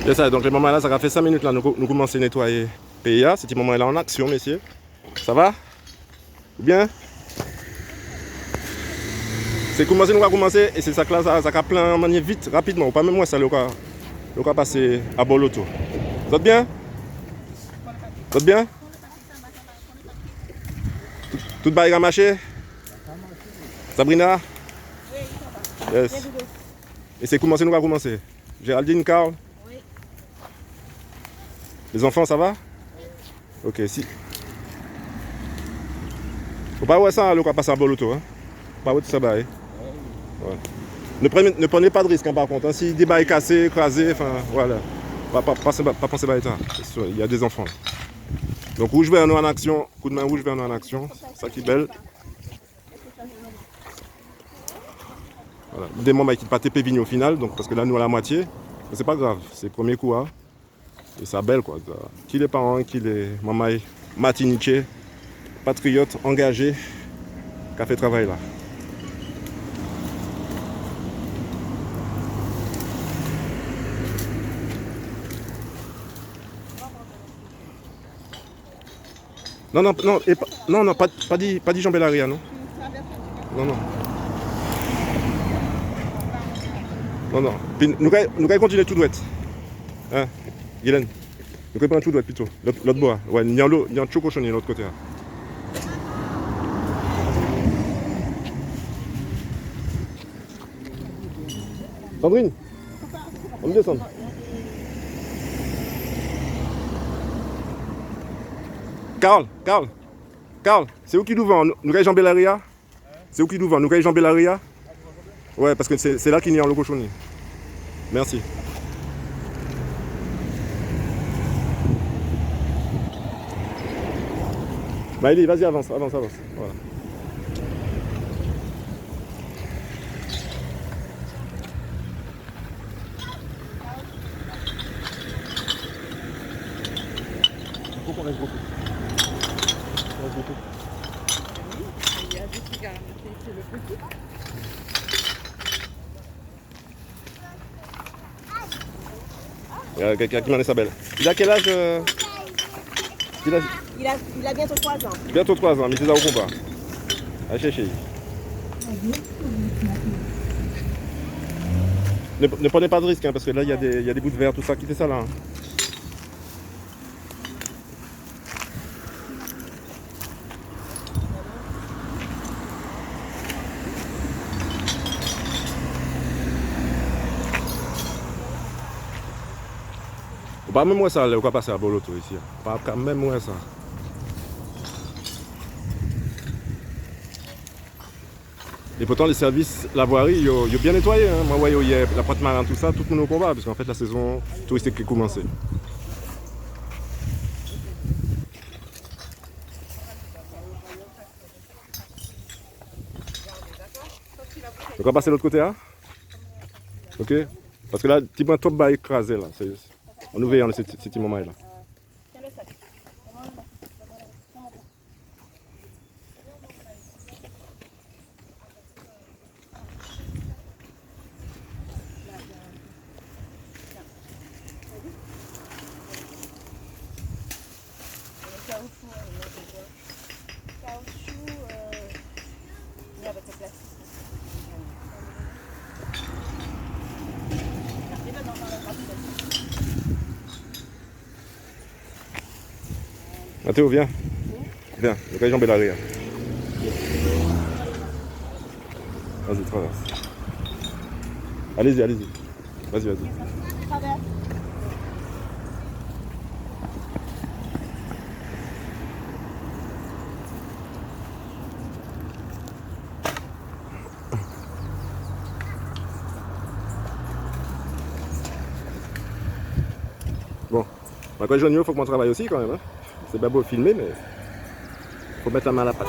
C'est ça, donc le moment là, ça a fait 5 minutes là, nous commençons à nettoyer le PIA. C'était moment là en action, messieurs. Ça va? Bien? C'est commencé, nous va commencer, et c'est ça que là, ça a plein manier vite, rapidement. Pas même moi, ça, le cas passer à Boloto. Vous êtes bien? Vous êtes bien? Tout va marcher? Sabrina? Yes. Et c'est commencé, nous va commencer. Géraldine, Carl? Oui. Les enfants, ça va? Ok, si. Faut pas voir ça, le cas passer à Boloto. Hein? Pas voir tout ça, bah. Ouais. Ne prenez pas de risque, hein, par contre. Hein. Si des bails cassés, écrasés, enfin, voilà. Pas penser à ça. Il y a des enfants. Là. Donc, rouge vert, nous en action. Coup de main rouge vert, nous en action. Ça qui est belle. Voilà. Des moments qui ne pas TP Vigno au final, donc, parce que là, nous à la moitié. Mais c'est pas grave, c'est le premier coup. Hein. Et ça belle, quoi. Qui les parents, qui les mamans matiniqués, patriotes, engagés, qui a fait travail là. Non, pas dit Jean Bellaria, non? Non. Non. Puis, nous allons continuer tout droit. Hein, Guylaine? Nous allons prendre tout droit plutôt. L'autre bois. Ouais, il y a un chocochonnier de l'autre côté. Là. Sandrine? On me descend. Carl, c'est où qui nous vend? Nous allons Jean Bellaria? C'est où qui nous vend? Nous allons Jean Bellaria? Ouais, parce que c'est là qu'il y a le cochonnier. Merci. Maëlie, vas-y, avance. Voilà. Il faut qu'on reste beaucoup. Il y a des cigares, c'est le petit. Il y a quelqu'un qui m'en est sa belle. Il a quel âge Il a bientôt 3 ans. Bientôt 3 ans, mais c'est ça au combat. À chercher. Ne prenez pas de risque, hein, parce que là, il y a des bouts de verre, tout ça, quittez ça là. Hein. Pas même moi ça, on va passer à Boloto ici. Pas quand même moi ça. Et pourtant les services, la voirie, ils ont bien nettoyé. Hein. Moi, il y a la pointe marine, tout ça, tout le monde au combat, parce qu'en fait la saison touristique qui a commencé. Donc on va passer de l'autre côté là. Ok. Parce que là, petit peu top bas écrasé là. On ouvre ce petit moment là. Mathéo, viens. Viens, le cas Jean Bellaria. Vas-y, traverse. Allez-y. Vas-y. Bon, quand je il faut que mon travail aussi quand même. Hein. C'est bien beau filmer, mais il faut mettre la main à la pâte.